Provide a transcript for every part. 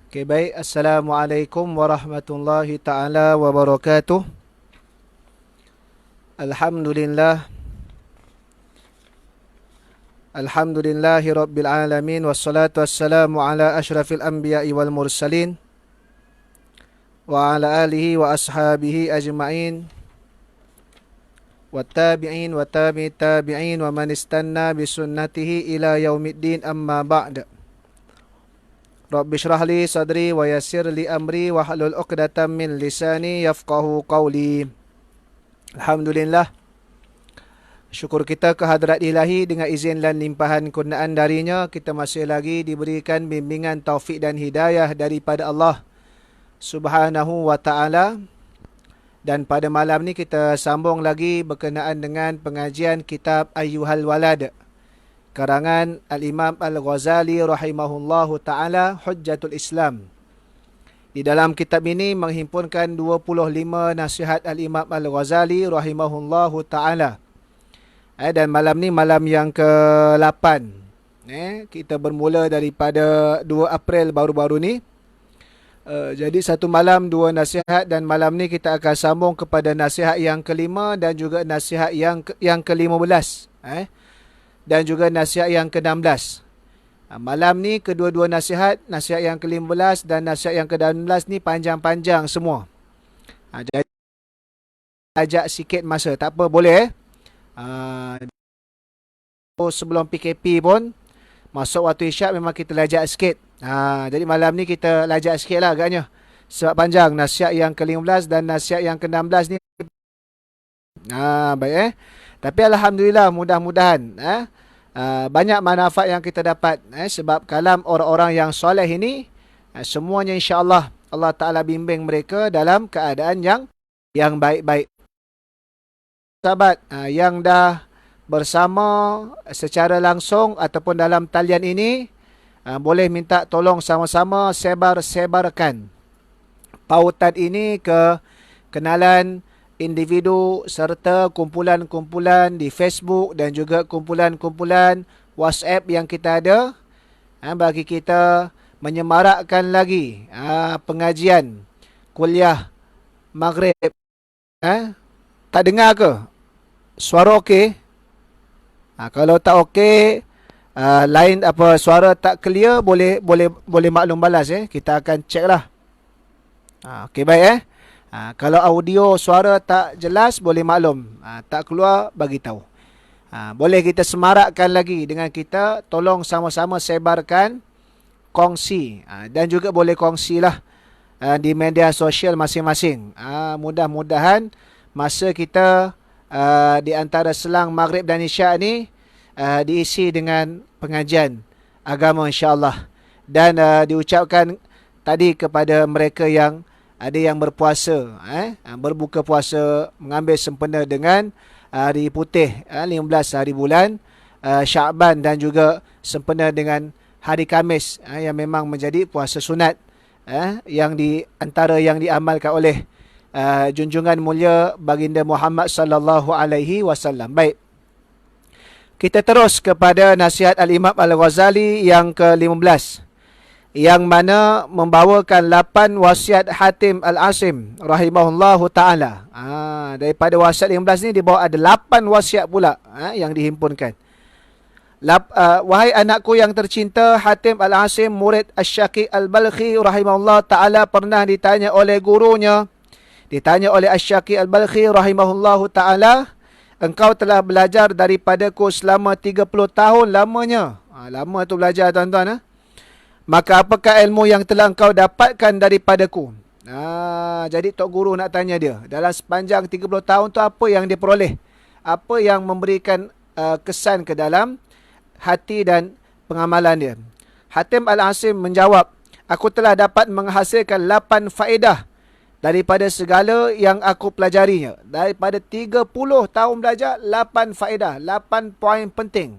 Okay, baik. Assalamualaikum warahmatullahi taala wabarakatuh. Alhamdulillah. Alhamdulillahi rabbil alamin. Wassalatu wassalamu ala ashrafil anbiya'i wal mursalin. Wa ala alihi wa ashabihi ajma'in. Wattabi'in wa tabi'i tabi'in wa man istanna bisunnatihi ila yaumiddin amma ba'da. Rabbi shrah li sadri wa yassir li amri wa hlul 'uqdatam min lisani yafqahu qawli. Alhamdulillah, syukur kita kehadrat ilahi dengan izin dan limpahan kurniaan darinya, kita masih lagi diberikan bimbingan taufik dan hidayah daripada Allah Subhanahu wa ta'ala. Dan pada malam ni kita sambung lagi berkenaan dengan pengajian kitab Ayyuhal Walad, karangan Al-Imam Al-Ghazali rahimahullahu ta'ala, Hujjatul Islam. Di dalam kitab ini menghimpunkan 25 nasihat Al-Imam Al-Ghazali rahimahullahu ta'ala. Dan malam ni malam yang ke-8. Kita bermula daripada 2 April baru-baru ni. Jadi satu malam 2 nasihat, dan malam ni kita akan sambung kepada nasihat yang ke-5 dan juga nasihat yang ke-15. Dan juga nasihat yang ke-16. Malam ni kedua-dua nasihat, nasihat yang ke-15 dan nasihat yang ke-16 ni panjang-panjang semua. Jadi ajak sikit masa, tak apa, boleh sebelum PKP pun, masuk waktu isyak memang kita lajak sikit. Jadi malam ni kita lajak sikit lah agaknya, sebab panjang nasihat yang ke-15 dan nasihat yang ke-16 ni. Baik Tapi alhamdulillah, mudah-mudahan banyak manfaat yang kita dapat, sebab kalam orang-orang yang soleh ini, semuanya insya-Allah Allah Taala bimbing mereka dalam keadaan yang baik-baik. Sahabat yang dah bersama secara langsung ataupun dalam talian ini, boleh minta tolong sama-sama sebar-sebarkan pautan ini ke kenalan individu serta kumpulan-kumpulan di Facebook dan juga kumpulan-kumpulan WhatsApp yang kita ada, bagi kita menyemarakkan lagi pengajian kuliah Maghrib. Tak dengar ke? Suara okey? Kalau tak okey, lain apa, suara tak clear, boleh maklum balas. Kita akan check lah. Okey, baik kalau audio suara tak jelas, boleh maklum. Tak keluar, bagi tahu. Boleh kita semarakkan lagi dengan kita, tolong sama-sama sebarkan, kongsi. Dan juga boleh kongsilah di media sosial masing-masing. Mudah-mudahan masa kita di antara selang Maghrib dan Isyak ni diisi dengan pengajian agama insya-Allah. Dan diucapkan tadi kepada mereka yang ada yang berpuasa, berbuka puasa, mengambil sempena dengan hari putih, 15 hari bulan Sya'ban, dan juga sempena dengan hari Khamis, yang memang menjadi puasa sunat, yang di antara yang diamalkan oleh junjungan mulia baginda Muhammad sallallahu alaihi wasallam. Baik. Kita terus kepada nasihat Al-Imam Al-Ghazali yang ke-15, yang mana membawakan 8 wasiat Hatim Al-Asim rahimahullahu ta'ala. Daripada wasiat 15 ni, dibawa ada 8 wasiat pula yang dihimpunkan. Wahai anakku yang tercinta, Hatim Al-Asim, murid Asy-Syaqiq Al-Balkhi rahimahullahu ta'ala, pernah ditanya oleh gurunya, ditanya oleh Asy-Syaqiq Al-Balkhi rahimahullahu ta'ala, engkau telah belajar daripadaku selama 30 tahun lamanya. Lama tu belajar, tuan-tuan. Maka apakah ilmu yang telah engkau dapatkan daripadaku? Jadi Tok Guru nak tanya dia, dalam sepanjang 30 tahun tu apa yang dia peroleh? Apa yang memberikan kesan ke dalam hati dan pengamalan dia? Hatim Al-Asim menjawab, aku telah dapat menghasilkan 8 faedah daripada segala yang aku pelajarinya. Daripada 30 tahun belajar, 8 faedah, 8 poin penting.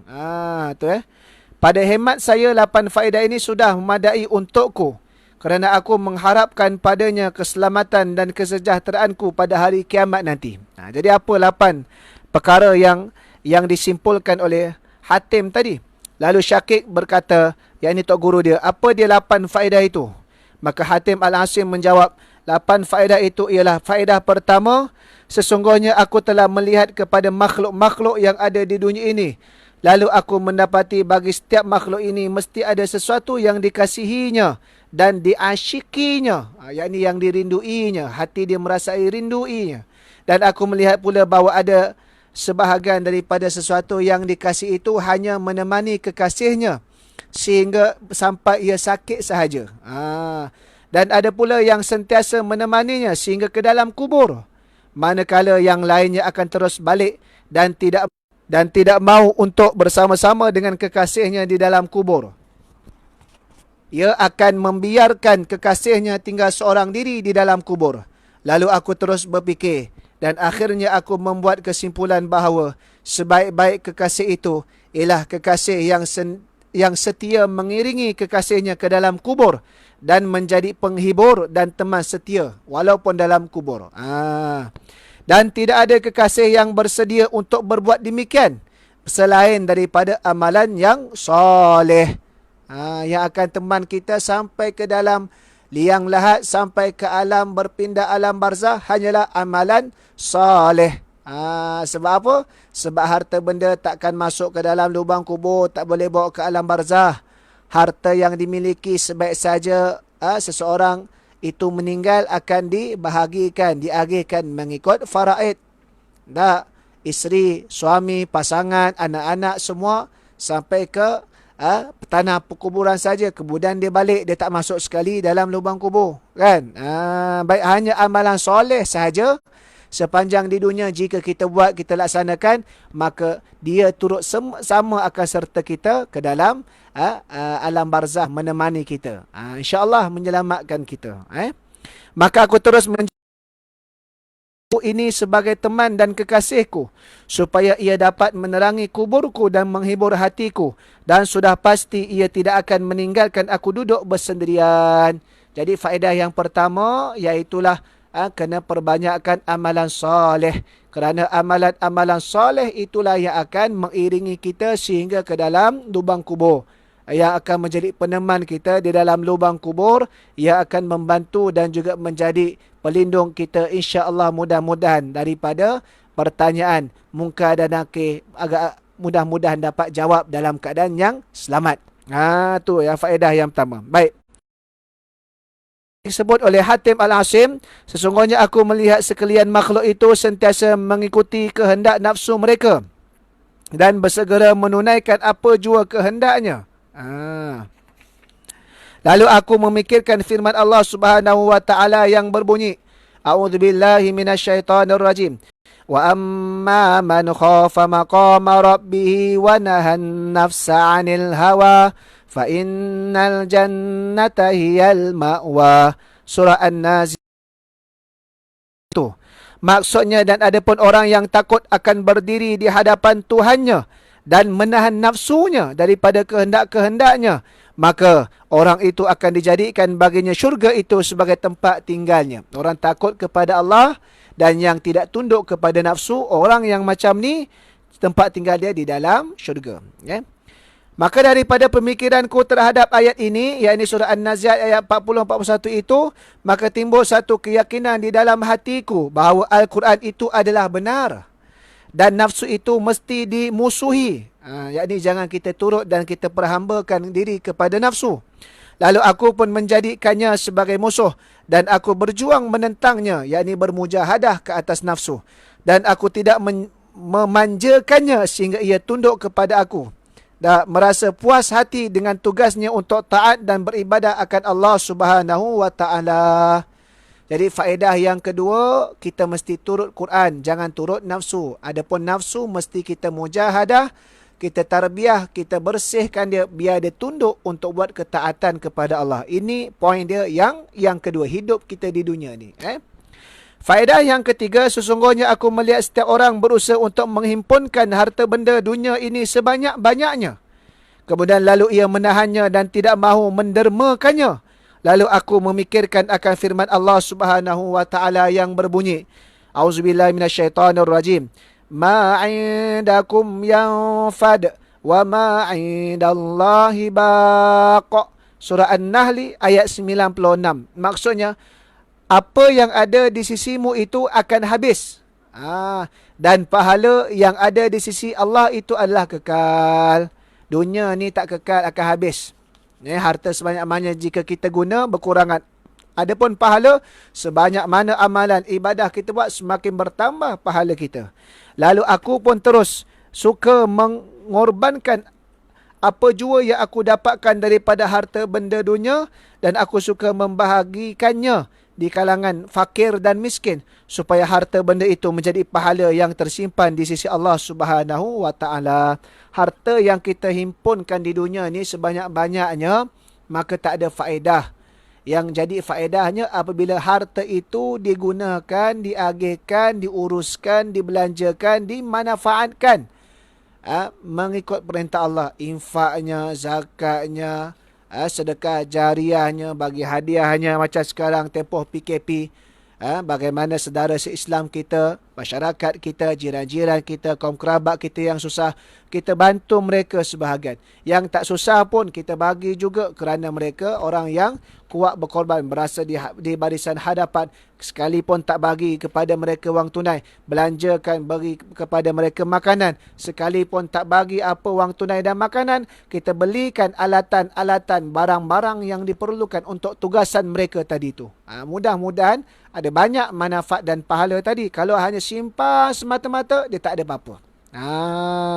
Pada hemat saya, 8 faedah ini sudah memadai untukku, kerana aku mengharapkan padanya keselamatan dan kesejahteraanku pada hari kiamat nanti. Jadi apa 8 perkara yang disimpulkan oleh Hatim tadi? Lalu Syaqiq berkata, yakni Tok Guru dia, apa dia 8 faedah itu? Maka Hatim Al-Asim menjawab, 8 faedah itu ialah, faedah pertama, sesungguhnya aku telah melihat kepada makhluk-makhluk yang ada di dunia ini. Lalu aku mendapati bagi setiap makhluk ini mesti ada sesuatu yang dikasihinya dan diasyikinya, yakni yang dirinduinya, hati dia merasai rinduinya. Dan aku melihat pula bahawa ada sebahagian daripada sesuatu yang dikasihi itu hanya menemani kekasihnya sehingga sampai ia sakit sahaja. Dan ada pula yang sentiasa menemaninya sehingga ke dalam kubur, manakala yang lainnya akan terus balik dan tidak mau untuk bersama-sama dengan kekasihnya di dalam kubur. Ia akan membiarkan kekasihnya tinggal seorang diri di dalam kubur. Lalu aku terus berfikir dan akhirnya aku membuat kesimpulan bahawa sebaik-baik kekasih itu ialah kekasih yang setia mengiringi kekasihnya ke dalam kubur dan menjadi penghibur dan teman setia walaupun dalam kubur. Dan tidak ada kekasih yang bersedia untuk berbuat demikian selain daripada amalan yang soleh. Yang akan teman kita sampai ke dalam liang lahat, sampai ke alam berpindah alam barzah hanyalah amalan soleh. Sebab apa? Sebab harta benda takkan masuk ke dalam lubang kubur, tak boleh bawa ke alam barzah. Harta yang dimiliki sebaik saja seseorang itu meninggal akan dibahagikan, diagihkan mengikut faraid. Tak, isteri, suami, pasangan, anak-anak semua sampai ke tanah perkuburan saja. Kemudian dia balik, dia tak masuk sekali dalam lubang kubur. Kan? Baik, hanya amalan soleh sahaja sepanjang di dunia jika kita buat, kita laksanakan, maka dia turut sama akan serta kita ke dalam alam barzah, menemani kita, insya-Allah menyelamatkan kita. Maka aku terus ini sebagai teman dan kekasihku, supaya ia dapat menerangi kuburku dan menghibur hatiku, dan sudah pasti ia tidak akan meninggalkan aku duduk bersendirian. Jadi faedah yang pertama iaitulah kena perbanyakkan amalan soleh, kerana amalan-amalan soleh itulah yang akan mengiringi kita sehingga ke dalam lubang kubur, yang akan menjadi peneman kita di dalam lubang kubur, yang akan membantu dan juga menjadi pelindung kita, insya-Allah, mudah-mudahan daripada pertanyaan munkar dan nakir, agak mudah-mudahan dapat jawab dalam keadaan yang selamat. Tu yang faedah yang pertama. Baik, disebut oleh Hatim Al-Asim, sesungguhnya aku melihat sekalian makhluk itu sentiasa mengikuti kehendak nafsu mereka dan bersegera menunaikan apa jua kehendaknya. Lalu aku memikirkan firman Allah Subhanahu wa taala yang berbunyi, A'udzubillahi minasyaitonirrajim. Wa amma man khafa maqama rabbih wa nahan nafsa 'anil hawa fa innal jannata hiyal ma'wa. Surah An-Nazil. Itu maksudnya, dan adapun orang yang takut akan berdiri di hadapan Tuhannya dan menahan nafsunya daripada kehendak-kehendaknya, maka orang itu akan dijadikan baginya syurga itu sebagai tempat tinggalnya. Orang takut kepada Allah dan yang tidak tunduk kepada nafsu, orang yang macam ni, tempat tinggal dia di dalam syurga. Maka daripada pemikiranku terhadap ayat ini, yakni surah An-Nazi'at ayat 40-41 itu, maka timbul satu keyakinan di dalam hatiku bahawa Al-Quran itu adalah benar dan nafsu itu mesti dimusuhi. Yakni jangan kita turut dan kita perhambakan diri kepada nafsu. Lalu aku pun menjadikannya sebagai musuh dan aku berjuang menentangnya, yakni bermujahadah ke atas nafsu. Dan aku tidak memanjakannya sehingga ia tunduk kepada aku dan merasa puas hati dengan tugasnya untuk taat dan beribadah akan Allah Subhanahu wa taala. Jadi faedah yang kedua, kita mesti turut Quran, jangan turut nafsu. Adapun nafsu mesti kita mujahadah, kita tarbiyah, kita bersihkan dia biar dia tunduk untuk buat ketaatan kepada Allah. Ini poin dia yang kedua, hidup kita di dunia ni. Faedah yang ketiga, sesungguhnya aku melihat setiap orang berusaha untuk menghimpunkan harta benda dunia ini sebanyak-banyaknya. Kemudian lalu ia menahannya dan tidak mahu mendermakannya. Lalu aku memikirkan akan firman Allah Subhanahu wa taala yang berbunyi, A'udzubillahi minasyaitonirrajim. Ma 'indakum yanfad wa ma 'indallahi baq. Surah An-Nahl ayat 96. Maksudnya, apa yang ada di sisimu itu akan habis. Dan pahala yang ada di sisi Allah itu adalah kekal. Dunia ni tak kekal, akan habis. Harta sebanyak mana jika kita guna berkurangan. Adapun pahala, sebanyak mana amalan ibadah kita buat, semakin bertambah pahala kita. Lalu aku pun terus suka mengorbankan apa jua yang aku dapatkan daripada harta benda dunia, dan aku suka membahagikannya di kalangan fakir dan miskin, supaya harta benda itu menjadi pahala yang tersimpan di sisi Allah Subhanahu wa taala. Harta yang kita himpunkan di dunia ni sebanyak-banyaknya, maka tak ada faedah. Yang jadi faedahnya apabila harta itu digunakan, diagihkan, diuruskan, dibelanjakan, dimanfaatkan mengikut perintah Allah. Infaknya, zakatnya, sedekah jariahnya, bagi hadiahnya, macam sekarang tempoh PKP. Bagaimana saudara se-Islam kita, masyarakat kita, jiran-jiran kita, kaum kerabat kita yang susah, kita bantu mereka sebahagian. Yang tak susah pun kita bagi juga, kerana mereka orang yang kuat berkorban, berasa di barisan hadapan. Sekalipun tak bagi kepada mereka wang tunai, belanjakan, bagi kepada mereka makanan. Sekalipun tak bagi apa wang tunai dan makanan, kita belikan alatan-alatan, barang-barang yang diperlukan untuk tugasan mereka tadi tu. Mudah-mudahan ada banyak manfaat dan pahala tadi. Kalau hanya simpan semata-mata, dia tak ada apa-apa.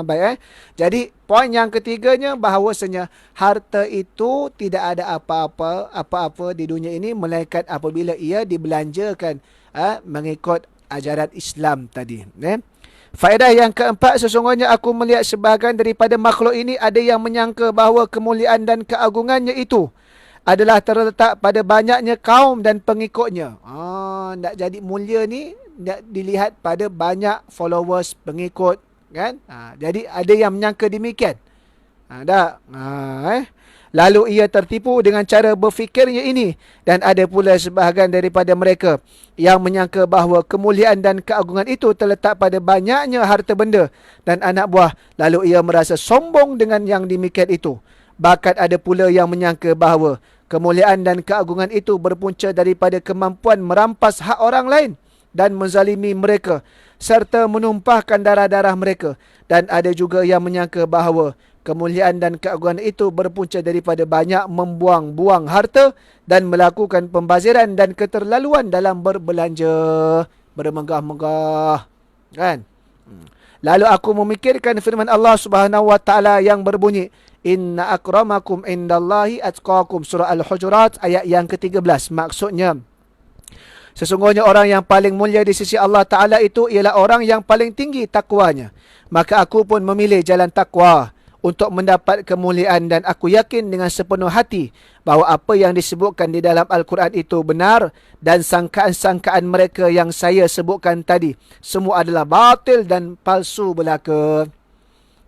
Baik. Jadi poin yang ketiganya, bahawasanya harta itu tidak ada apa-apa di dunia ini, melainkan apabila ia dibelanjakan mengikut ajaran Islam tadi. Faedah yang keempat, sesungguhnya aku melihat sebahagian daripada makhluk ini ada yang menyangka bahawa kemuliaan dan keagungannya itu adalah terletak pada banyaknya kaum dan pengikutnya. Nak jadi mulia ni nak dilihat pada banyak followers, pengikut, kan? Jadi ada yang menyangka demikian. Lalu ia tertipu dengan cara berfikirnya ini, dan ada pula sebahagian daripada mereka yang menyangka bahawa kemuliaan dan keagungan itu terletak pada banyaknya harta benda dan anak buah, lalu ia merasa sombong dengan yang demikian itu. Bahkan ada pula yang menyangka bahawa kemuliaan dan keagungan itu berpunca daripada kemampuan merampas hak orang lain dan menzalimi mereka serta menumpahkan darah-darah mereka. Dan ada juga yang menyangka bahawa kemuliaan dan keagungan itu berpunca daripada banyak membuang-buang harta dan melakukan pembaziran dan keterlaluan dalam berbelanja, bermegah-megah, kan? Lalu aku memikirkan firman Allah Subhanahu wa taala yang berbunyi, Inna akramakum indallahi atqakum. Surah Al-Hujurat ayat yang ke-13. Maksudnya, sesungguhnya orang yang paling mulia di sisi Allah Ta'ala itu ialah orang yang paling tinggi takwanya. Maka aku pun memilih jalan takwa untuk mendapat kemuliaan, dan aku yakin dengan sepenuh hati bahawa apa yang disebutkan di dalam Al-Quran itu benar, dan sangkaan-sangkaan mereka yang saya sebutkan tadi semua adalah batil dan palsu belaka.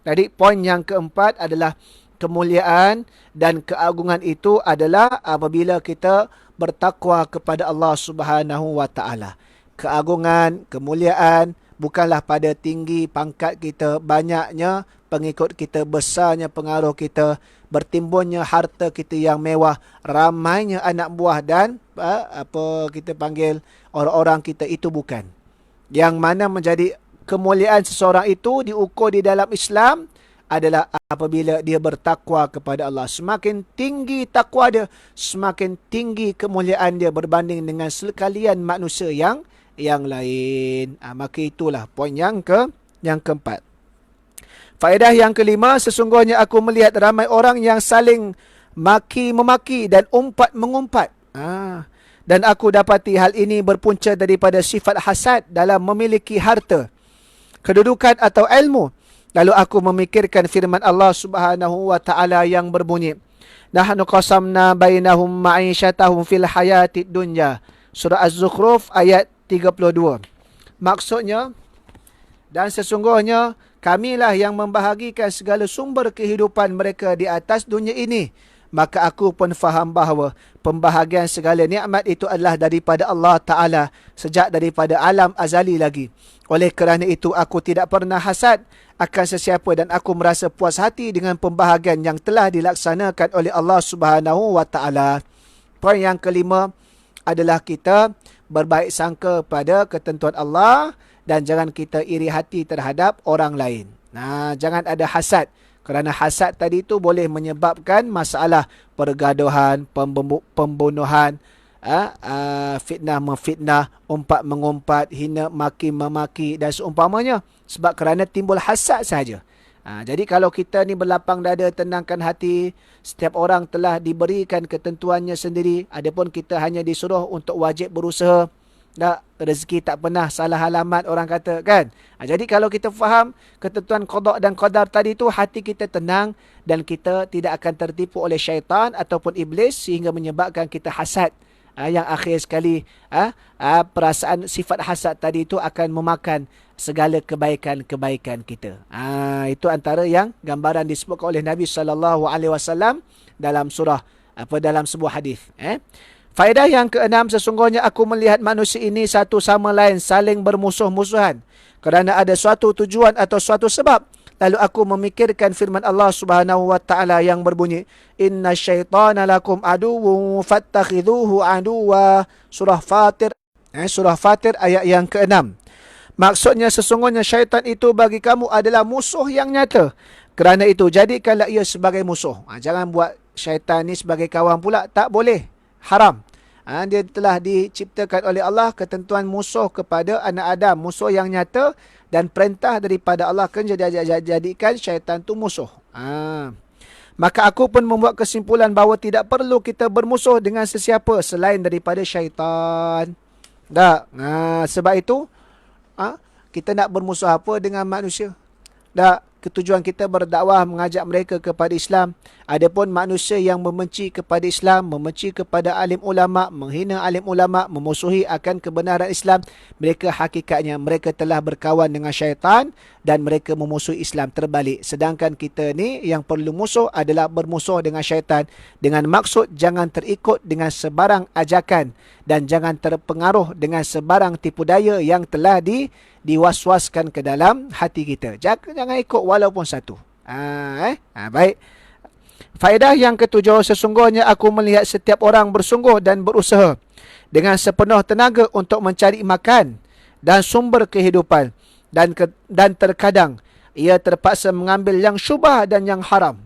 Jadi poin yang keempat adalah kemuliaan dan keagungan itu adalah apabila kita bertakwa kepada Allah Subhanahu wa taala. Keagungan, kemuliaan bukanlah pada tinggi pangkat kita, banyaknya pengikut kita, besarnya pengaruh kita, bertimbunnya harta kita yang mewah, ramainya anak buah dan apa kita panggil orang-orang kita, itu bukan. Yang mana menjadi kemuliaan seseorang itu diukur di dalam Islam adalah apabila dia bertakwa kepada Allah. Semakin tinggi takwa dia, semakin tinggi kemuliaan dia berbanding dengan sekalian manusia yang lain. Maka itulah poin yang keempat. Faedah yang kelima, sesungguhnya aku melihat ramai orang yang saling maki-memaki dan umpat-mengumpat. Dan aku dapati hal ini berpunca daripada sifat hasad dalam memiliki harta, kedudukan atau ilmu. Lalu aku memikirkan firman Allah Subhanahu wa taala yang berbunyi, Nahnu qasamna bainahum ma'isyatahum fil hayatid dunya. Surah Az-Zukhruf ayat 32. Maksudnya, dan sesungguhnya kamilah yang membahagikan segala sumber kehidupan mereka di atas dunia ini, maka aku pun faham bahawa pembahagian segala nikmat itu adalah daripada Allah Ta'ala sejak daripada alam azali lagi. Oleh kerana itu aku tidak pernah hasad akan sesiapa dan aku merasa puas hati dengan pembahagian yang telah dilaksanakan oleh Allah Subhanahu wa Ta'ala. Poin yang kelima adalah kita berbaik sangka pada ketentuan Allah dan jangan kita iri hati terhadap orang lain. Nah, jangan ada hasad. Kerana hasad tadi itu boleh menyebabkan masalah pergaduhan, pembunuhan, fitnah memfitnah, umpat mengumpat, hina maki memaki dan seumpamanya. Sebab kerana timbul hasad sahaja. Jadi kalau kita ni berlapang dada, tenangkan hati, setiap orang telah diberikan ketentuannya sendiri. Adapun kita hanya disuruh untuk wajib berusaha. Rezeki tak pernah salah alamat orang kata kan. Jadi kalau kita faham ketentuan qada dan qadar tadi tu, hati kita tenang dan kita tidak akan tertipu oleh syaitan ataupun iblis sehingga menyebabkan kita hasad. Yang akhir sekali perasaan sifat hasad tadi itu akan memakan segala kebaikan-kebaikan kita. Itu antara yang gambaran disebutkan oleh Nabi SAW dalam surah dalam sebuah hadis. Faedah yang keenam, sesungguhnya aku melihat manusia ini satu sama lain saling bermusuh-musuhan kerana ada suatu tujuan atau suatu sebab. Lalu aku memikirkan firman Allah Subhanahu wa Ta'ala yang berbunyi, Inna syaitana lakum aduwwun fattakhidhuhu aduwwa. Surah Fatir ayat yang keenam. Maksudnya sesungguhnya syaitan itu bagi kamu adalah musuh yang nyata. Kerana itu jadikanlah ia sebagai musuh. Jangan buat syaitan ni sebagai kawan pula, tak boleh. Haram. Dia telah diciptakan oleh Allah ketentuan musuh kepada anak Adam, musuh yang nyata, dan perintah daripada Allah kan jadikan syaitan tu musuh. Maka aku pun membuat kesimpulan bahawa tidak perlu kita bermusuh dengan sesiapa selain daripada syaitan. Sebab itu kita nak bermusuh apa dengan manusia? Ketujuan kita berdakwah mengajak mereka kepada Islam. Adapun manusia yang membenci kepada Islam, membenci kepada alim ulama, menghina alim ulama, memusuhi akan kebenaran Islam, mereka hakikatnya mereka telah berkawan dengan syaitan dan mereka memusuhi Islam terbalik. Sedangkan kita ni yang perlu musuh adalah bermusuh dengan syaitan dengan maksud jangan terikut dengan sebarang ajakan dan jangan terpengaruh dengan sebarang tipu daya yang telah diwaswaskan ke dalam hati kita. Jangan ikut walaupun satu. Baik. Faedah yang ketujuh, sesungguhnya aku melihat setiap orang bersungguh dan berusaha dengan sepenuh tenaga untuk mencari makan dan sumber kehidupan dan terkadang ia terpaksa mengambil yang syubhah dan yang haram.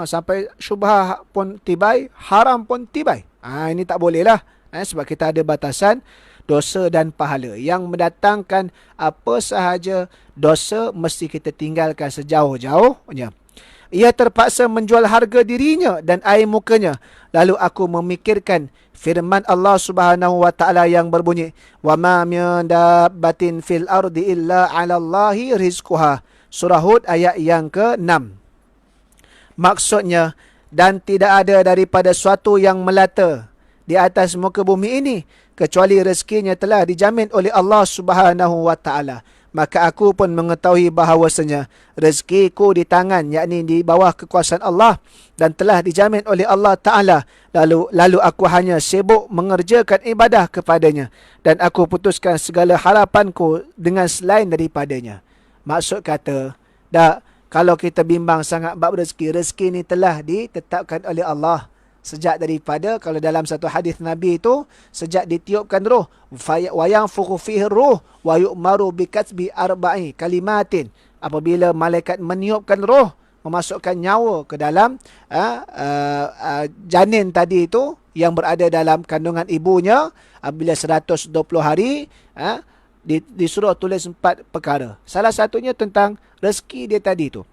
Sampai syubhah pun tibai, haram pun tibai. Ini tak boleh lah. Sebab kita ada batasan dosa dan pahala. Yang mendatangkan apa sahaja dosa mesti kita tinggalkan sejauh-jauhnya. Ia terpaksa menjual harga dirinya dan air mukanya. Lalu aku memikirkan firman Allah Subhanahu wa Ta'ala yang berbunyi, wa ma min dabbatin fil ardi illa 'alallahi rizquha. Surah Hud ayat yang ke-6. Maksudnya, dan tidak ada daripada suatu yang melata di atas muka bumi ini kecuali rezekinya telah dijamin oleh Allah Subhanahu wa Ta'ala. Maka aku pun mengetahui bahawasanya rezekiku di tangan, yakni di bawah kekuasaan Allah dan telah dijamin oleh Allah Ta'ala. Lalu aku hanya sibuk mengerjakan ibadah kepadanya dan aku putuskan segala harapanku dengan selain daripadanya. Maksud kata, kalau kita bimbang sangat bab rezeki ni telah ditetapkan oleh Allah. Sejak daripada, kalau dalam satu hadis Nabi itu, sejak ditiupkan roh, wayang fuhu fihi roh, wa yu'maru bikatbi arba'i kalimatin. Apabila malaikat meniupkan roh, memasukkan nyawa ke dalam janin tadi itu, yang berada dalam kandungan ibunya, apabila 120 hari, disuruh tulis 4 perkara. Salah satunya tentang rezeki dia tadi itu.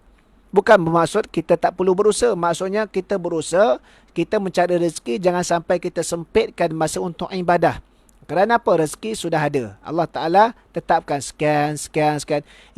Bukan bermaksud kita tak perlu berusaha. Maksudnya kita berusaha, kita mencari rezeki, jangan sampai kita sempitkan masa untuk ibadah. Kerana apa? Rezeki sudah ada. Allah Ta'ala tetapkan sekian.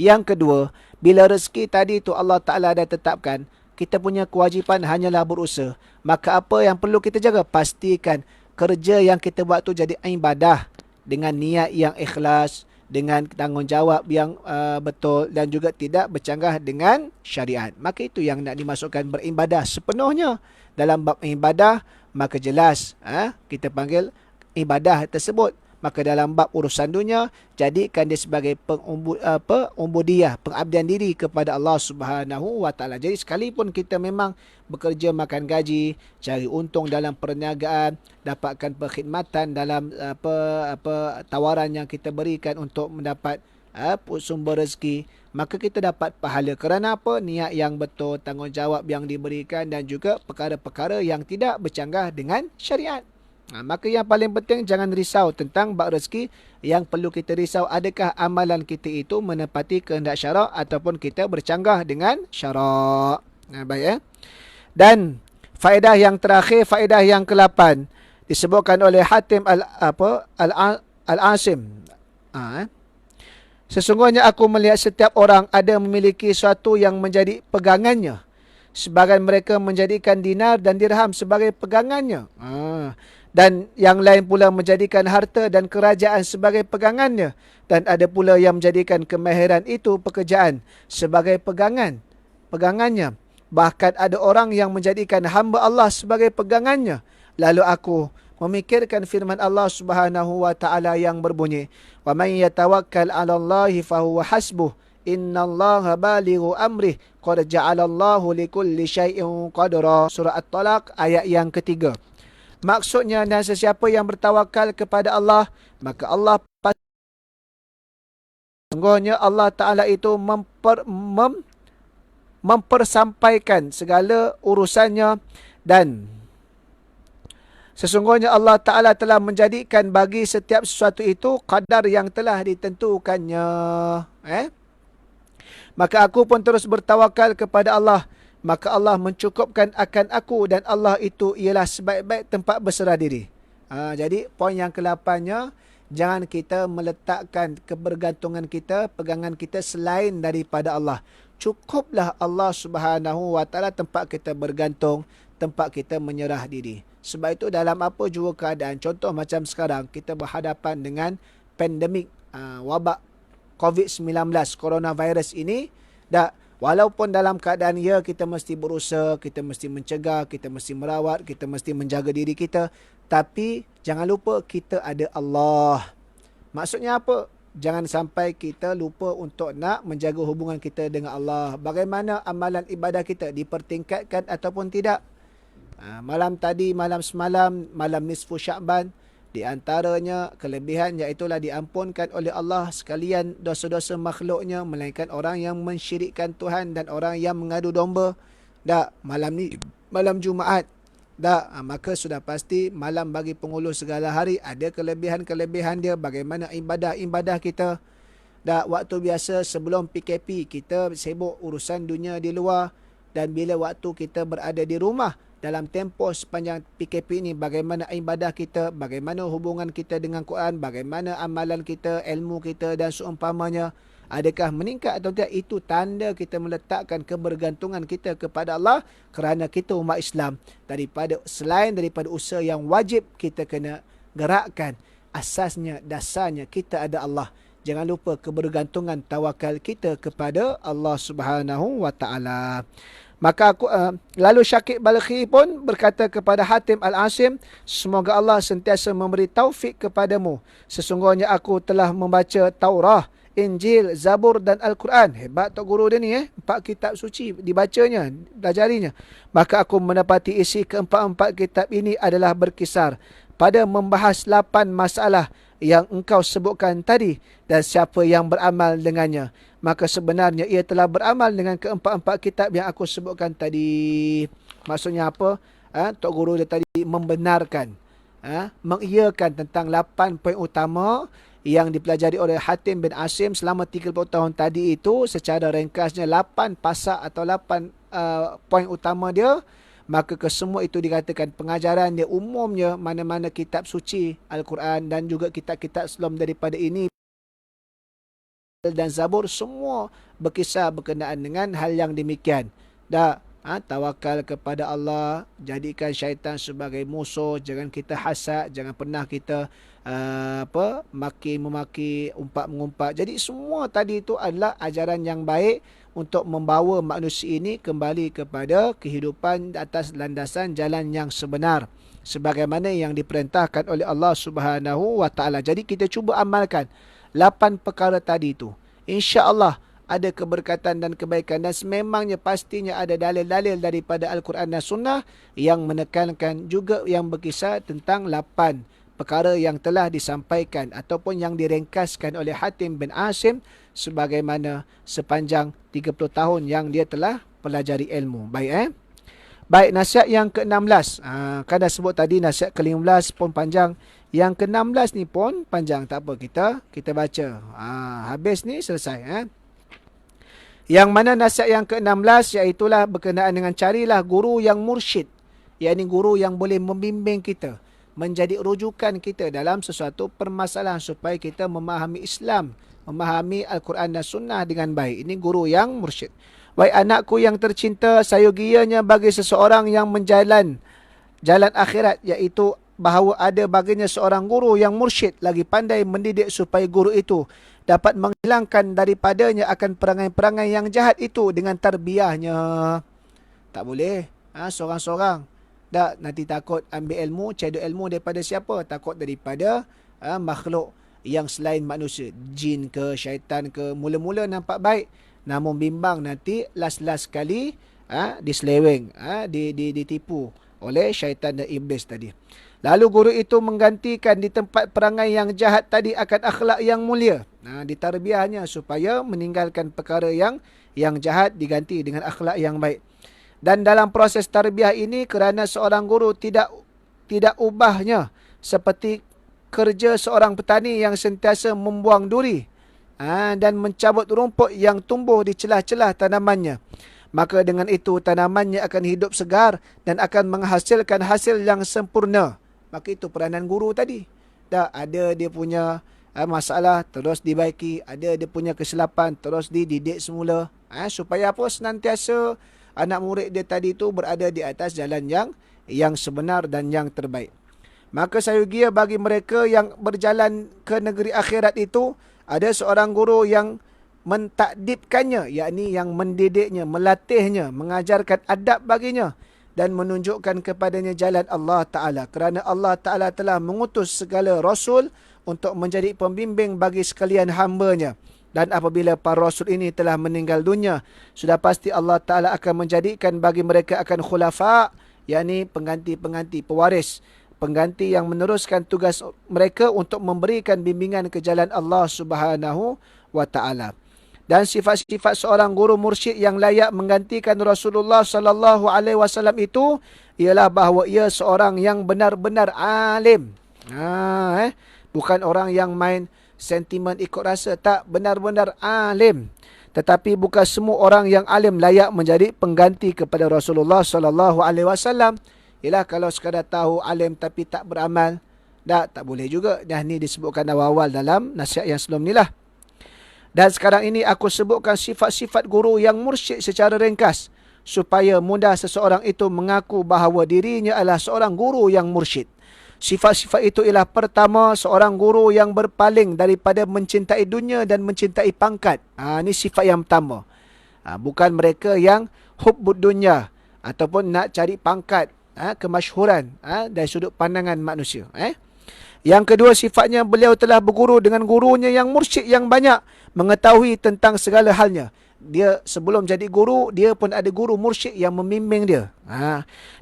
Yang kedua, bila rezeki tadi itu Allah Ta'ala dah tetapkan, kita punya kewajipan hanyalah berusaha. Maka apa yang perlu kita jaga? Pastikan kerja yang kita buat tu jadi ibadah dengan niat yang ikhlas, dengan tanggungjawab yang betul dan juga tidak bercanggah dengan syariat. Maka itu yang nak dimasukkan beribadah sepenuhnya. Dalam bab ibadah, maka jelas kita panggil ibadah tersebut. Maka dalam bab urusan dunia, jadikan dia sebagai ubudiyah, pengabdian diri kepada Allah Subhanahu Wa Taala. Jadi sekalipun kita memang bekerja makan gaji, cari untung dalam perniagaan, dapatkan perkhidmatan dalam tawaran yang kita berikan untuk mendapat sumber rezeki, maka kita dapat pahala. Kerana apa? Niat yang betul, tanggungjawab yang diberikan dan juga perkara-perkara yang tidak bercanggah dengan syariat. Maka yang paling penting, jangan risau tentang bab rezeki. Yang perlu kita risau, adakah amalan kita itu menepati kehendak syarak ataupun kita bercanggah dengan syarak. Baik. Dan faedah yang terakhir, faedah yang ke-8, disebutkan oleh Hatim Al-Asim. Sesungguhnya aku melihat setiap orang ada memiliki sesuatu yang menjadi pegangannya. Sebagian mereka menjadikan dinar dan dirham sebagai pegangannya. Dan yang lain pula menjadikan harta dan kerajaan sebagai pegangannya. Dan ada pula yang menjadikan kemahiran itu pekerjaan sebagai pegangannya. Bahkan ada orang yang menjadikan hamba Allah sebagai pegangannya. Lalu aku memikirkan firman Allah Subhanahu Wa Taala yang berbunyi, "Wa man yatawakkal 'ala Allahi fahuwa hasbuh. Innallaha balighu amrih. Qad ja'alallahu likulli syai'in qadra." Surah At-Talaq ayat yang ketiga. Maksudnya, dan sesiapa yang bertawakal kepada Allah, maka Allah sesungguhnya Allah Ta'ala itu mempersampaikan segala urusannya, dan sesungguhnya Allah Ta'ala telah menjadikan bagi setiap sesuatu itu kadar yang telah ditentukannya. Maka aku pun terus bertawakal kepada Allah. Maka Allah mencukupkan akan aku, dan Allah itu ialah sebaik-baik tempat berserah diri. Jadi poin yang ke-8-nya, jangan kita meletakkan kebergantungan kita, pegangan kita selain daripada Allah. Cukuplah Allah Subhanahu Wa Taala tempat kita bergantung, tempat kita menyerah diri. Sebab itu dalam apa jua keadaan, contoh macam sekarang kita berhadapan dengan pandemik wabak COVID-19, coronavirus ini, walaupun dalam keadaan kita mesti berusaha, kita mesti mencegah, kita mesti merawat, kita mesti menjaga diri kita, tapi jangan lupa kita ada Allah. Maksudnya apa? Jangan sampai kita lupa untuk nak menjaga hubungan kita dengan Allah. Bagaimana amalan ibadah kita, dipertingkatkan ataupun tidak? Malam tadi, malam semalam, malam nisfu Sya'ban, di antaranya kelebihan iaitulah diampunkan oleh Allah sekalian dosa-dosa makhluknya, melainkan orang yang mensyirikkan Tuhan dan orang yang mengadu domba. Malam ni malam Jumaat. Maka sudah pasti malam bagi penghulu segala hari ada kelebihan-kelebihan dia. Bagaimana ibadah-ibadah kita. Waktu biasa sebelum PKP kita sibuk urusan dunia di luar, dan bila waktu kita berada di rumah dalam tempoh sepanjang PKP ini, bagaimana ibadah kita, bagaimana hubungan kita dengan Quran, bagaimana amalan kita, ilmu kita dan seumpamanya, adakah meningkat atau tidak? Itu tanda kita meletakkan kebergantungan kita kepada Allah, kerana kita umat Islam, selain daripada usaha yang wajib kita kena gerakkan, asasnya, dasarnya kita ada Allah. Jangan lupa kebergantungan tawakal kita kepada Allah Subhanahu Wa Taala. Maka lalu Syakib Balkhi pun berkata kepada Hatim Al-Asim, "Semoga Allah sentiasa memberi taufik kepadamu. Sesungguhnya aku telah membaca Taurah, Injil, Zabur dan Al-Quran." Hebat Tok Guru dia ni 4 kitab suci dibacanya, pelajarinya. "Maka aku mendapati isi keempat-empat kitab ini adalah berkisar pada membahas 8 masalah yang engkau sebutkan tadi, dan siapa yang beramal dengannya, maka sebenarnya ia telah beramal dengan keempat-empat kitab yang aku sebutkan tadi." Maksudnya apa? Tok Guru dia tadi membenarkan, mengiyakan tentang 8 poin utama yang dipelajari oleh Hatim bin Asim selama 30 tahun tadi itu. Secara ringkasnya 8 pasak atau 8 poin utama dia. Maka kesemua itu dikatakan pengajaran dia umumnya, mana-mana kitab suci Al-Quran dan juga kitab-kitab sebelum daripada ini dan Zabur, semua berkisar berkenaan dengan hal yang demikian. Tawakal kepada Allah, jadikan syaitan sebagai musuh, jangan kita hasad, jangan pernah kita maki-memaki, umpat-mengumpat. Jadi semua tadi itu adalah ajaran yang baik untuk membawa manusia ini kembali kepada kehidupan atas landasan jalan yang sebenar, sebagaimana yang diperintahkan oleh Allah Subhanahu wa taala. Jadi kita cuba amalkan 8 perkara tadi itu. Insya-Allah ada keberkatan dan kebaikan, dan sememangnya pastinya ada dalil-dalil daripada Al-Quran dan Sunnah yang menekankan juga yang berkisar tentang 8 perkara yang telah disampaikan ataupun yang diringkaskan oleh Hatim bin Asim sebagaimana sepanjang 30 tahun yang dia telah pelajari ilmu. Baik, nasihat yang ke-16. Kan dah sebut tadi nasihat ke-15 pun panjang. Yang ke-16 ni pun panjang. Tak apa, kita baca. Habis ni selesai. Yang mana nasihat yang ke-16 iaitulah berkenaan dengan carilah guru yang mursyid. Iaitu guru yang boleh membimbing kita, menjadi rujukan kita dalam sesuatu permasalahan supaya kita memahami Islam, memahami Al-Quran dan Sunnah dengan baik. Ini guru yang mursyid. Wahai anakku yang tercinta, sayogianya bagi seseorang yang jalan akhirat, iaitu bahawa ada baginya seorang guru yang mursyid lagi pandai mendidik supaya guru itu dapat menghilangkan daripadanya akan perangai-perangai yang jahat itu dengan tarbiyahnya. Tak boleh seorang-seorang tak nanti takut ambil ilmu, cedok ilmu daripada siapa? Takut daripada makhluk yang selain manusia, jin ke, syaitan ke. Mula-mula nampak baik, namun bimbang nanti last kali diseleweng, ditipu oleh syaitan dan iblis tadi. Lalu guru itu menggantikan di tempat perangai yang jahat tadi akan akhlak yang mulia. Ditarbiahnya supaya meninggalkan perkara yang jahat, diganti dengan akhlak yang baik. Dan dalam proses tarbiyah ini, kerana seorang guru tidak ubahnya seperti kerja seorang petani yang sentiasa membuang duri dan mencabut rumput yang tumbuh di celah-celah tanamannya, maka dengan itu tanamannya akan hidup segar dan akan menghasilkan hasil yang sempurna. Maka itu peranan guru tadi. Dah ada dia punya masalah, terus dibaiki. Ada dia punya kesilapan, terus dididik semula. Supaya apa? Senantiasa anak murid dia tadi itu berada di atas jalan yang sebenar dan yang terbaik. Maka sayogia bagi mereka yang berjalan ke negeri akhirat itu, ada seorang guru yang mentakdibkannya, yakni yang mendidiknya, melatihnya, mengajarkan adab baginya dan menunjukkan kepadanya jalan Allah Ta'ala. Kerana Allah Ta'ala telah mengutus segala rasul untuk menjadi pembimbing bagi sekalian hamba-Nya. Dan apabila para rasul ini telah meninggal dunia, sudah pasti Allah Ta'ala akan menjadikan bagi mereka akan khulafa, yakni pengganti-pengganti, pewaris, pengganti yang meneruskan tugas mereka untuk memberikan bimbingan ke jalan Allah Subhanahu wa Ta'ala. Dan sifat-sifat seorang guru mursyid yang layak menggantikan Rasulullah sallallahu alaihi wasallam itu ialah bahawa ia seorang yang benar-benar alim. Bukan orang yang main sentimen ikut rasa, tak, benar-benar alim. Tetapi bukan semua orang yang alim layak menjadi pengganti kepada Rasulullah sallallahu alaihi wasallam. Ialah kalau sekadar tahu alim tapi tak beramal, tak boleh juga. Dah ni disebutkan awal-awal dalam nasihat yang sebelum ni lah. Dan sekarang ini aku sebutkan sifat-sifat guru yang mursyid secara ringkas, supaya mudah seseorang itu mengaku bahawa dirinya adalah seorang guru yang mursyid. Sifat-sifat itu ialah: pertama, seorang guru yang berpaling daripada mencintai dunia dan mencintai pangkat. Ini sifat yang pertama. Bukan mereka yang hubbud dunia ataupun nak cari pangkat, kemasyhuran dari sudut pandangan manusia. Yang kedua, sifatnya beliau telah berguru dengan gurunya yang mursyid yang banyak mengetahui tentang segala halnya. Dia sebelum jadi guru, dia pun ada guru mursyid yang membimbing dia.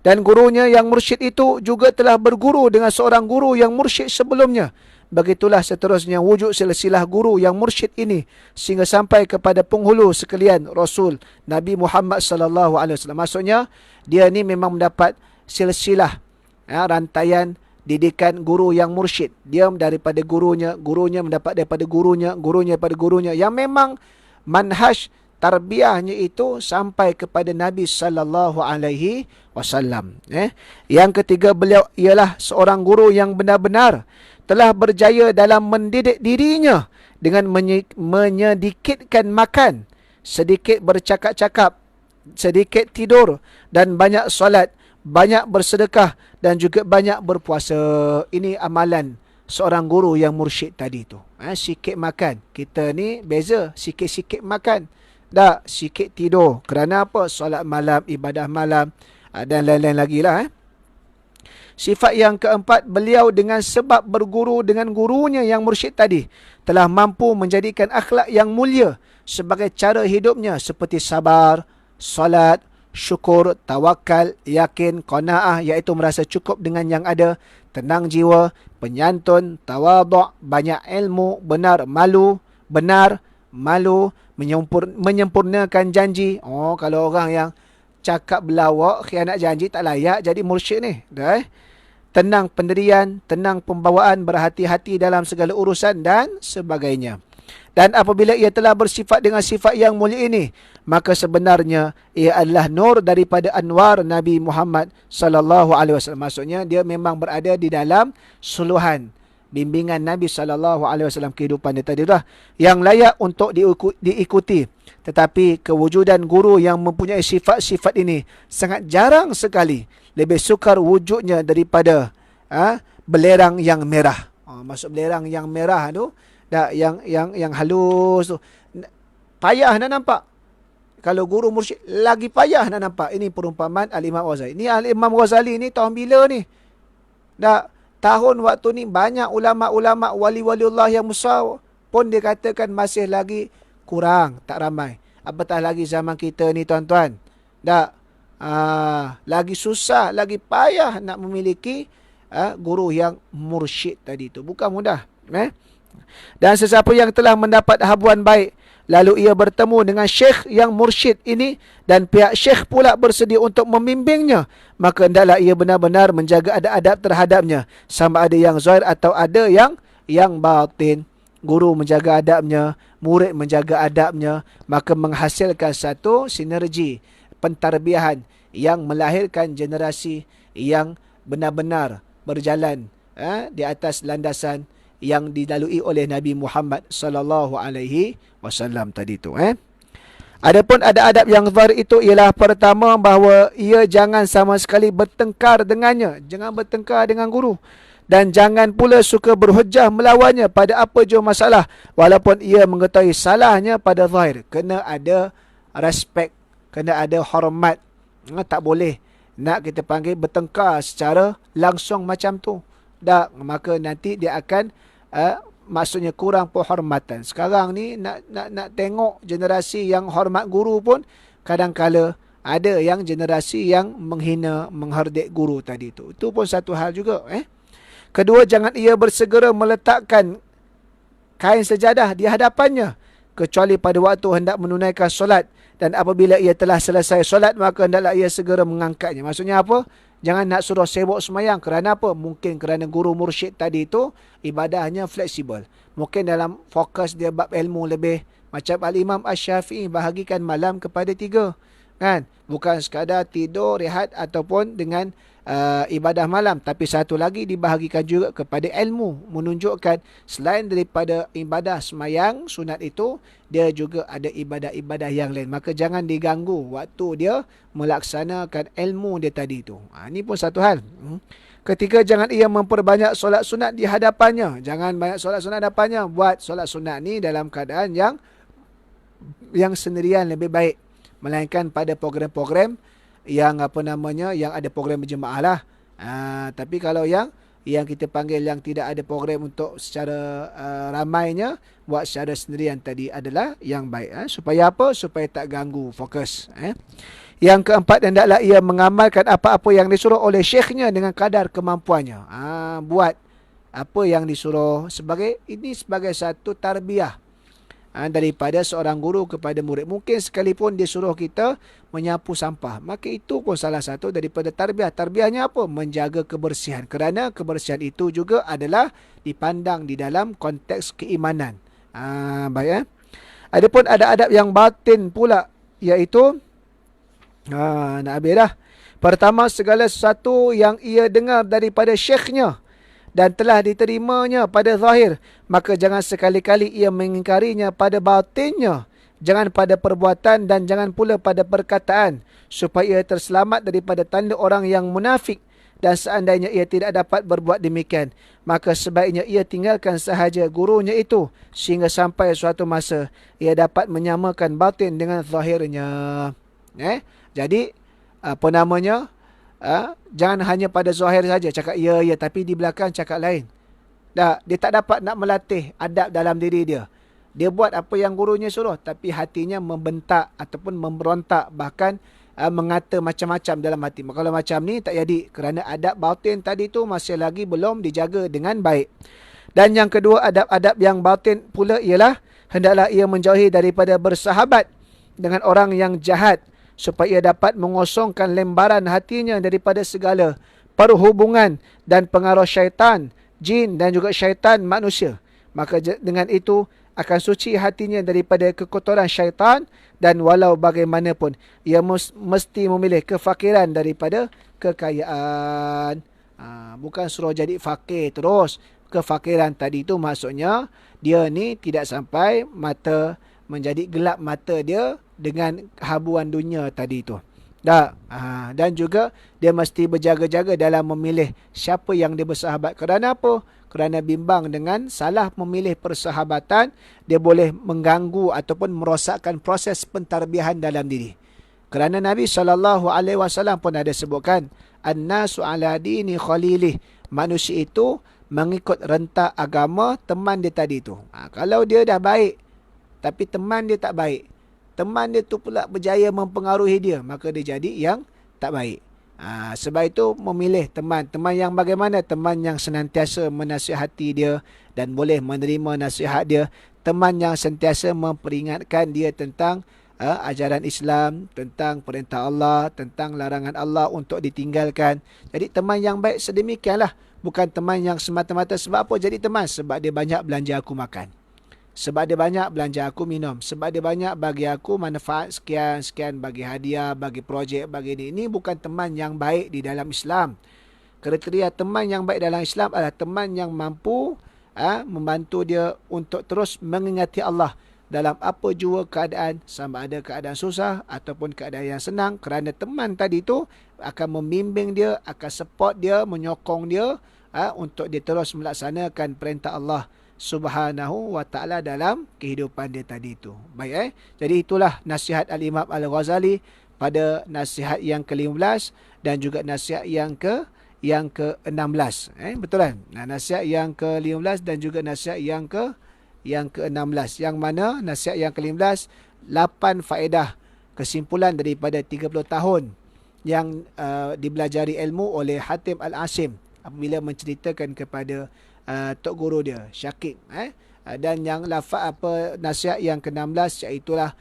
Dan gurunya yang mursyid itu juga telah berguru dengan seorang guru yang mursyid sebelumnya. Begitulah seterusnya wujud silsilah guru yang mursyid ini sehingga sampai kepada penghulu sekalian Rasul Nabi Muhammad sallallahu alaihi wasallam. Maksudnya dia ni memang mendapat silsilah, rantaian didikan guru yang mursyid. Dia daripada gurunya, gurunya mendapat daripada gurunya, gurunya daripada gurunya, yang memang manhaj tarbiyahnya itu sampai kepada Nabi sallallahu alaihi wasallam. Yang ketiga, beliau ialah seorang guru yang benar-benar telah berjaya dalam mendidik dirinya dengan menyedikitkan makan, sedikit bercakap-cakap, sedikit tidur dan banyak solat, banyak bersedekah dan juga banyak berpuasa. Ini amalan seorang guru yang mursyid tadi tu. Sikit makan. Kita ni beza, sikit-sikit makan. Tak, sikit tidur. Kerana apa? Solat malam, ibadah malam, dan lain-lain lagi lah. Sifat yang keempat, beliau dengan sebab berguru dengan gurunya yang mursyid tadi, telah mampu menjadikan akhlak yang mulia sebagai cara hidupnya, seperti sabar, solat, syukur, tawakal, yakin, qanaah, iaitu merasa cukup dengan yang ada, tenang jiwa, penyantun, tawaduk, banyak ilmu, benar malu, menyempurnakan janji. Kalau orang yang cakap belawak, khianat janji, tak layak jadi mursyid ni. Dah. Tenang pendirian, tenang pembawaan, berhati-hati dalam segala urusan dan sebagainya. Dan apabila ia telah bersifat dengan sifat yang mulia ini, maka sebenarnya ia adalah nur daripada anwar Nabi Muhammad sallallahu alaihi wasallam. Maksudnya dia memang berada di dalam suluhan bimbingan Nabi sallallahu alaihi wasallam, kehidupan dia tadi dah yang layak untuk diikuti. Tetapi kewujudan guru yang mempunyai sifat-sifat ini sangat jarang sekali. Lebih sukar wujudnya daripada belerang yang merah. Maksud belerang yang merah tu, yang halus tu, payah nak nampak. Kalau guru mursyid lagi payah nak nampak. Ini perumpamaan Al-Imam Ghazali. Ni Al-Imam Ghazali ni tahun bila ni? Tahun waktu ni banyak ulama-ulama wali-waliullah yang besar pun dia katakan masih lagi kurang, tak ramai. Apatah lagi zaman kita ni tuan-tuan. Lagi susah, lagi payah nak memiliki guru yang mursyid tadi tu. Bukan mudah. Dan sesiapa yang telah mendapat habuan baik, lalu ia bertemu dengan syekh yang mursyid ini, dan pihak syekh pula bersedia untuk membimbingnya, maka hendaklah ia benar-benar menjaga adab-adab terhadapnya, sama ada yang zahir atau ada yang batin. Guru menjaga adabnya, murid menjaga adabnya, maka menghasilkan satu sinergi pentarbiahan yang melahirkan generasi yang benar-benar berjalan di atas landasan yang dilalui oleh Nabi Muhammad sallallahu alaihi wasallam tadi tu. Adapun ada adab yang zahir itu ialah, pertama, bahawa ia jangan sama sekali bertengkar dengannya, jangan bertengkar dengan guru, dan jangan pula suka berhujah melawannya pada apa jua masalah walaupun ia mengetahui salahnya pada zahir. Kena ada respect, kena ada hormat. Tak boleh nak kita panggil bertengkar secara langsung macam tu. Maka nanti dia akan maksudnya kurang penghormatan. Sekarang ni nak tengok generasi yang hormat guru pun kadang-kala ada yang generasi yang menghina, menghardik guru tadi tu. Itu pun satu hal juga. Kedua, jangan ia bersegera meletakkan kain sejadah di hadapannya kecuali pada waktu hendak menunaikan solat, dan apabila ia telah selesai solat maka hendaklah ia segera mengangkatnya. Maksudnya apa? Jangan nak suruh sibuk semayang. Kerana apa? Mungkin kerana guru mursyid tadi itu ibadahnya fleksibel. Mungkin dalam fokus dia bab ilmu lebih. Macam Al-Imam Asy-Syafi'i bahagikan malam kepada 3. Kan? Bukan sekadar tidur, rehat ataupun dengan ibadah malam. Tapi satu lagi dibahagikan juga kepada ilmu. Menunjukkan selain daripada ibadah semayang, sunat itu, dia juga ada ibadah-ibadah yang lain. Maka jangan diganggu waktu dia melaksanakan ilmu dia tadi itu. Ini pun satu hal. Ketiga, jangan ia memperbanyak solat sunat di hadapannya. Jangan banyak solat sunat hadapannya. Buat solat sunat ni dalam keadaan yang sendirian lebih baik. Melainkan pada program-program yang yang ada program berjemaah lah. Tapi kalau yang kita panggil yang tidak ada program untuk secara ramainya, buat secara sendirian tadi adalah yang baik. Supaya apa? Supaya tak ganggu fokus. Yang keempat, hendaklah ia mengamalkan apa-apa yang disuruh oleh syekhnya dengan kadar kemampuannya. Buat apa yang disuruh, sebagai satu tarbiyah daripada seorang guru kepada murid. Mungkin sekalipun dia suruh kita menyapu sampah, maka itu pun salah satu daripada tarbiyah. Tarbiyahnya apa? Menjaga kebersihan. Kerana kebersihan itu juga adalah dipandang di dalam konteks keimanan. Baik. Adapun ada adab yang batin pula, iaitu nak habis dah. Pertama, segala sesuatu yang ia dengar daripada syekhnya dan telah diterimanya pada zahir, maka jangan sekali-kali ia mengingkarinya pada batinnya. Jangan pada perbuatan dan jangan pula pada perkataan, supaya ia terselamat daripada tanda orang yang munafik dan seandainya ia tidak dapat berbuat demikian, maka sebaiknya ia tinggalkan sahaja gurunya itu sehingga sampai suatu masa ia dapat menyamakan batin dengan zahirnya. Jadi apa namanya, jangan hanya pada zahir saja cakap ya ya, tapi di belakang cakap lain. Dia tak dapat nak melatih adab dalam diri dia. Dia buat apa yang gurunya suruh, tapi hatinya membentak ataupun memberontak, bahkan mengata macam-macam dalam hati. Kalau macam ni tak jadi, kerana adab batin tadi tu masih lagi belum dijaga dengan baik. Dan yang kedua, adab-adab yang batin pula ialah hendaklah ia menjauhi daripada bersahabat dengan orang yang jahat, supaya ia dapat mengosongkan lembaran hatinya daripada segala perhubungan dan pengaruh syaitan, jin dan juga syaitan manusia. Maka dengan itu akan suci hatinya daripada kekotoran syaitan, dan walau bagaimanapun ia mesti memilih kefakiran daripada kekayaan. Bukan suruh jadi fakir terus. Kefakiran tadi itu maksudnya dia ni tidak sampai mata menjadi gelap mata dia dengan habuan dunia tadi itu. Dan juga dia mesti berjaga-jaga dalam memilih siapa yang dia bersahabat. Kerana apa? Kerana bimbang dengan salah memilih persahabatan, dia boleh mengganggu ataupun merosakkan proses pentarbiahan dalam diri. Kerana Nabi SAW pun ada sebutkan, An-nasu ala dini khalilih. Manusia itu mengikut rentak agama teman dia tadi tu. Kalau dia dah baik, tapi teman dia tak baik, teman dia tu pula berjaya mempengaruhi dia, maka dia jadi yang tak baik. Sebab itu memilih teman yang bagaimana? Teman yang senantiasa menasihati dia dan boleh menerima nasihat dia. Teman yang sentiasa memperingatkan dia tentang ajaran Islam, tentang perintah Allah, tentang larangan Allah untuk ditinggalkan. Jadi teman yang baik sedemikianlah. Bukan teman yang semata-mata sebab apa jadi teman? Sebab dia banyak belanja aku makan, sebab dia banyak belanja aku minum, sebab dia banyak bagi aku manfaat sekian-sekian, bagi hadiah, bagi projek, bagi ini. Ini bukan teman yang baik di dalam Islam. Kriteria teman yang baik dalam Islam adalah teman yang mampu membantu dia untuk terus mengingati Allah dalam apa jua keadaan, sama ada keadaan susah ataupun keadaan yang senang. Kerana teman tadi tu akan membimbing dia, akan support dia, menyokong dia untuk dia terus melaksanakan perintah Allah Subhanahu wa ta'ala dalam kehidupan dia tadi itu. Baik, jadi itulah nasihat Al-Imam Al-Ghazali pada nasihat yang ke-15 dan juga nasihat yang ke-16. Betul kan? Nasihat yang ke-15 dan juga nasihat yang ke-16. Yang mana nasihat yang ke-15, 8 faedah kesimpulan daripada 30 tahun yang dibelajari ilmu oleh Hatim Al-Asim apabila menceritakan kepada tok guru dia Syakib. Dan yang nasihat yang ke-16 iaitulah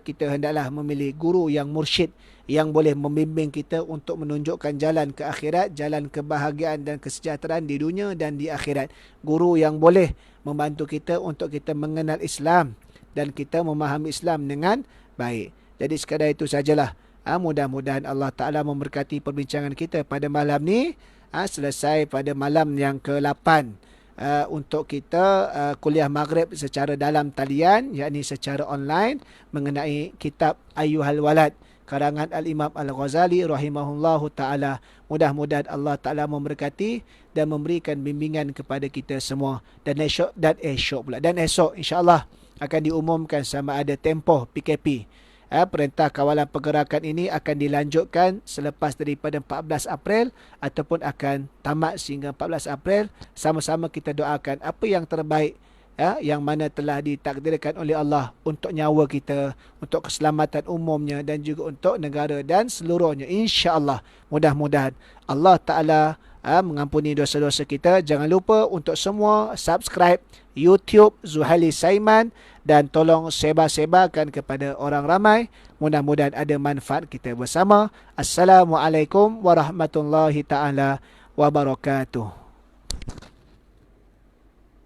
kita hendaklah memilih guru yang mursyid, yang boleh membimbing kita untuk menunjukkan jalan ke akhirat, jalan kebahagiaan dan kesejahteraan di dunia dan di akhirat. Guru yang boleh membantu kita untuk kita mengenal Islam dan kita memahami Islam dengan baik. Jadi sekadar itu sajalah. Mudah-mudahan Allah Ta'ala memberkati perbincangan kita pada malam ni. Selesai pada malam yang ke-8 untuk kita kuliah maghrib secara dalam talian, yakni secara online, mengenai kitab Ayyuhal Walad karangan Al-Imam Al-Ghazali rahimahullahu ta'ala. Mudah-mudahan Allah Ta'ala memberkati dan memberikan bimbingan kepada kita semua. Dan esok insya-Allah akan diumumkan sama ada tempoh PKP, perintah kawalan pergerakan ini akan dilanjutkan selepas daripada 14 April ataupun akan tamat sehingga 14 April. Sama-sama kita doakan apa yang terbaik, yang mana telah ditakdirkan oleh Allah untuk nyawa kita, untuk keselamatan umumnya dan juga untuk negara dan seluruhnya. InsyaAllah, mudah-mudahan Allah Ta'ala mengampuni dosa-dosa kita. Jangan lupa untuk semua subscribe YouTube Zuhaili Saiman dan tolong sebar-sebarkan kepada orang ramai. Mudah-mudahan ada manfaat kita bersama. Assalamualaikum warahmatullahi taala wabarakatuh.